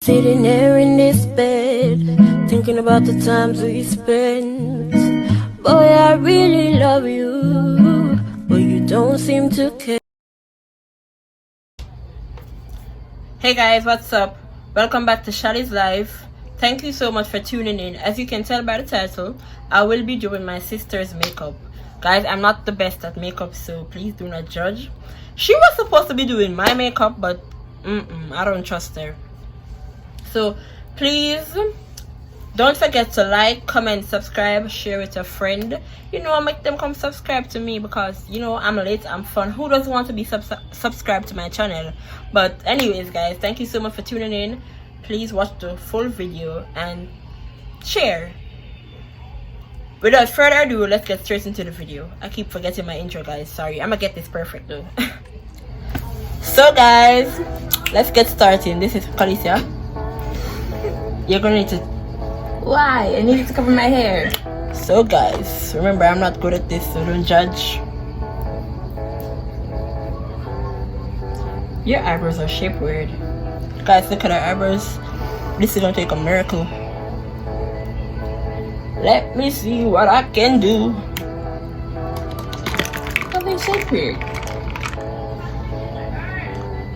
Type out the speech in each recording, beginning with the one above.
Sitting there in this bed, thinking about the times we spent. Boy, I really love you, but you don't seem to care. Hey guys, what's up? Welcome back to Shalii's Life. Thank you so much for tuning in. As you can tell by the title, I will be doing my sister's makeup. Guys, I'm not the best at makeup, so please do not judge. She was supposed to be doing my makeup, but I don't trust her. So please don't forget to like, comment, subscribe, share with a friend. Make them come subscribe to me because I'm late, I'm fun. Who doesn't want to be subscribed to my channel? But anyways guys, thank you so much for tuning in. Please watch the full video and share. Without further ado, let's get straight into the video. I keep forgetting my intro, guys. Sorry, I'm gonna get this perfect though. So guys, let's get started. This is Khaleesi. You're gonna need to... Why? I need to cover my hair. So guys, remember I'm not good at this, so don't judge. Your eyebrows are shaped weird. Guys, look at our eyebrows. This is gonna take a miracle. Let me see what I can do. How they shaped weird?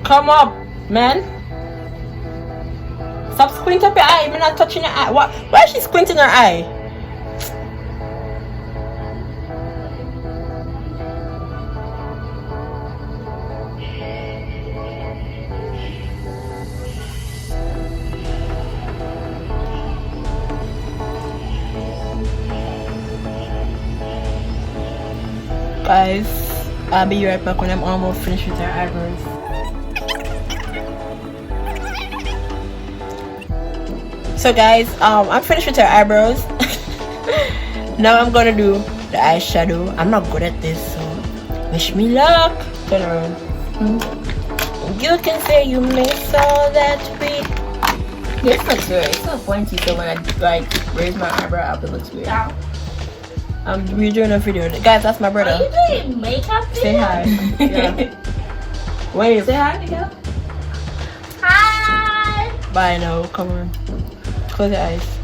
Come up, man. Stop squinting up your eye. I'm not touching your eye. Why is she squinting her eye? Guys, I'll be right back when I'm almost finished with her eyebrows. So guys, I'm finished with her eyebrows. Now I'm gonna do the eyeshadow. I'm not good at this, so wish me luck. Turn around. You can say you miss all that we... This looks weird. It's so pointy, so when I raise my eyebrow up, it looks weird. We're doing a video. Guys, that's my brother. Are you doing makeup video? Say hi. Yeah. Wait. Say hi, Miguel. Hi. Bye now. Come on. Close your eyes.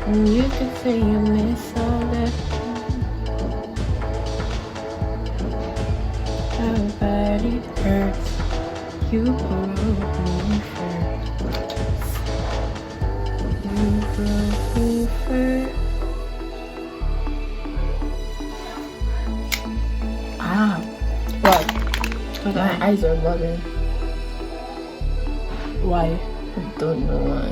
You could say you miss all that. Nobody hurts. You broke me first. You broke me first. What? Because my eyes are bugging. Why? I don't know why.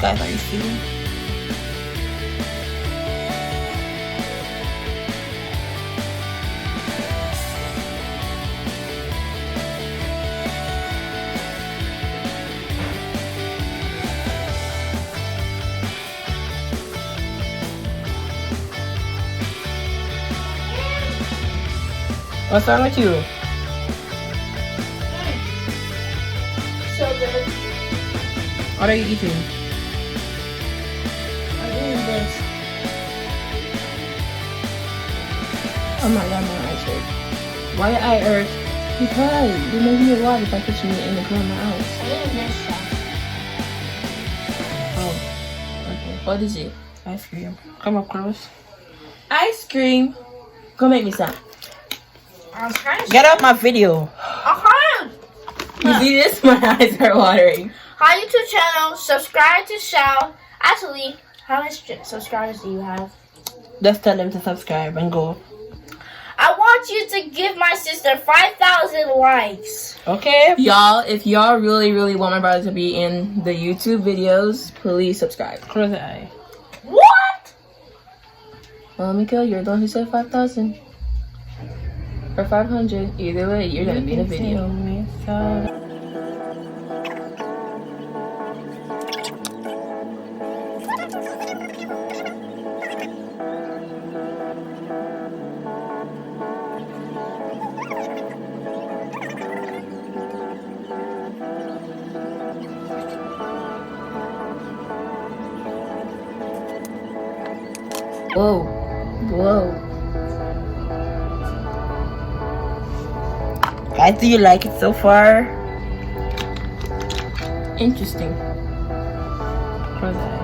Guys, are you seeing? What's wrong with you? So good. What are you eating? I'm doing this. Oh my god, my eyes hurt. Why your eye hurt? Because you made me water by touching me in the corner of my eyes. I'm doing this stuff. Oh, okay. What is it? Ice cream. Come up close. Ice cream. Go make me some. I was trying to Get off my video. You see this? My eyes are watering. Hi YouTube channel. Subscribe to Shal. Actually, how much subscribers do you have? Just tell them to subscribe and go. I want you to give my sister 5,000 likes. Okay. Y'all, if y'all really want my brother to be in the YouTube videos, please subscribe. Close the eye. What? Well, Mikael, you're the one who said 5,000. Or 500. Either way, you're gonna be in a video. Whoa. Whoa. Guys, do you like it so far? Interesting. Close eye.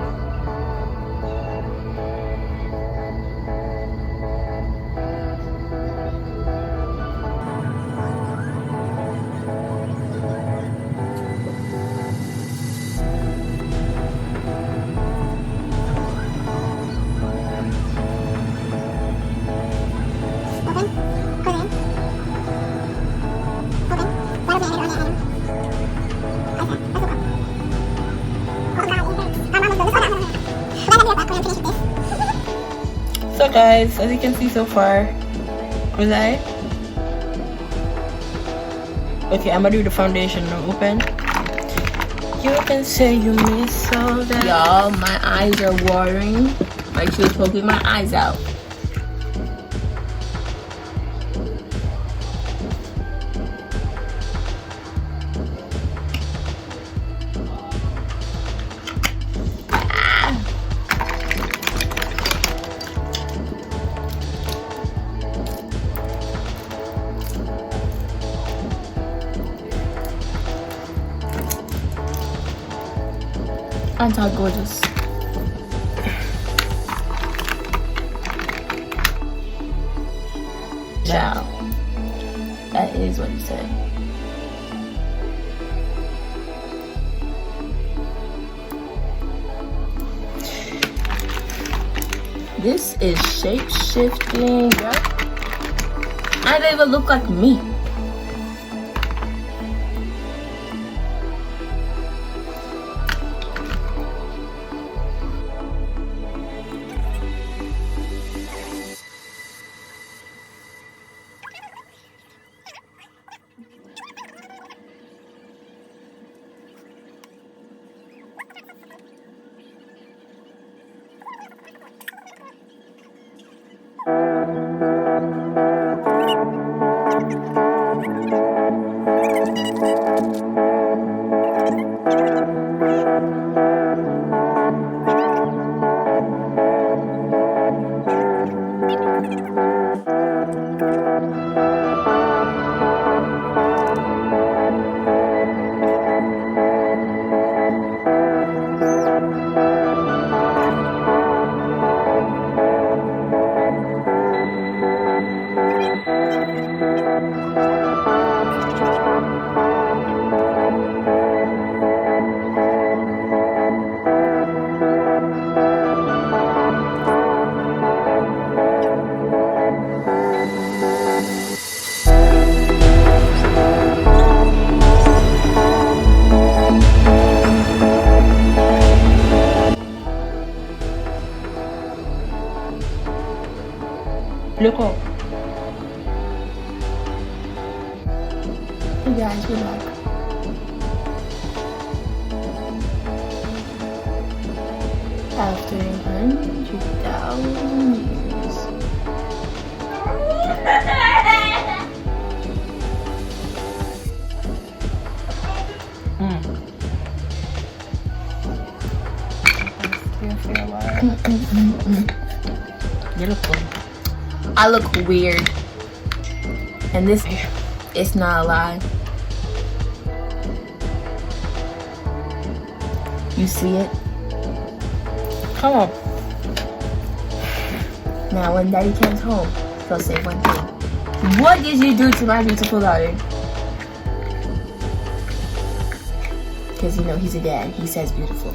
So guys, as you can see so far, was I? Okay, I'm gonna do the foundation now. Open. You can say you miss all that. Y'all, my eyes are watering. My tears poking my eyes out. Aren't I gorgeous? Ciao. That is what you said. This is shape shifting, girl. I don't even look like me. Look up. You guys, good luck. After 100,000 years. You look good. I look weird. And this, it's not a lie. You see it? Come on. Now when Daddy comes home, he'll say one thing. What did you do to my beautiful daughter? Because you know he's a dad. He says beautiful.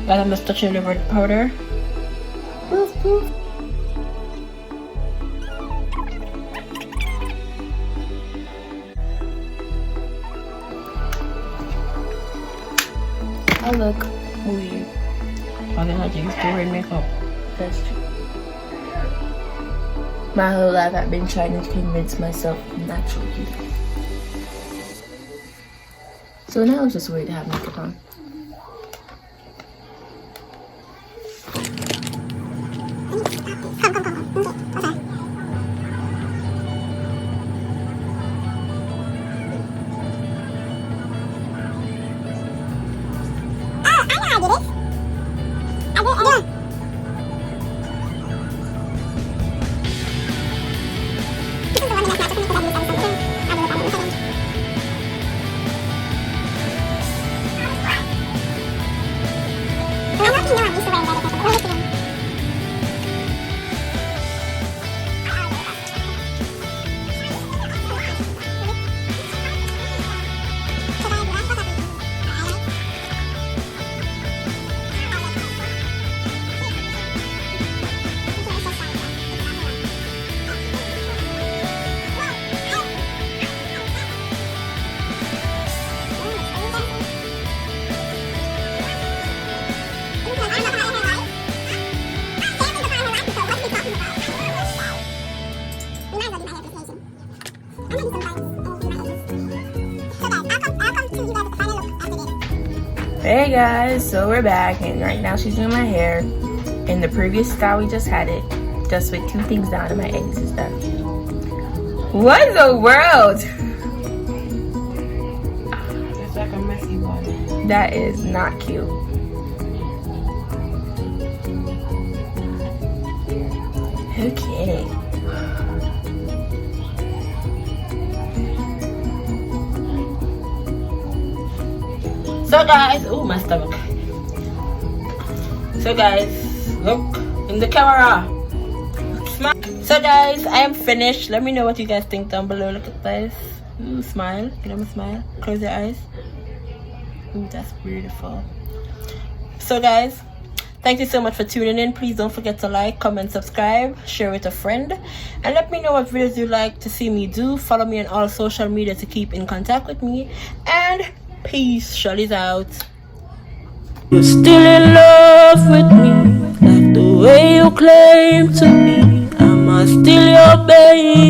Guys, I'm just touching over the powder. Poof, poof. I look weird. I'm gonna have to use weird makeup. That's true. My whole life I've been trying to convince myself natural beauty. So now it's just weird to have makeup on. I know I did it. Hey guys, so we're back and right now she's doing my hair. In the previous style we just had it, just with 2 things down and my edges and stuff. What in the world? It's like a messy one. That is not cute. Okay. So guys, oh my stomach. So guys, look in the camera. Smile. So guys, I am finished. Let me know what you guys think down below. Look at this. Ooh, smile. Give them a smile. Close your eyes. Ooh, that's beautiful. So guys, thank you so much for tuning in. Please don't forget to like, comment, subscribe, share with a friend, and let me know what videos you like to see me do. Follow me on all social media to keep in contact with me. And peace. Shali's out. You're still in love with me, like the way you claim to be. Am I still your babe?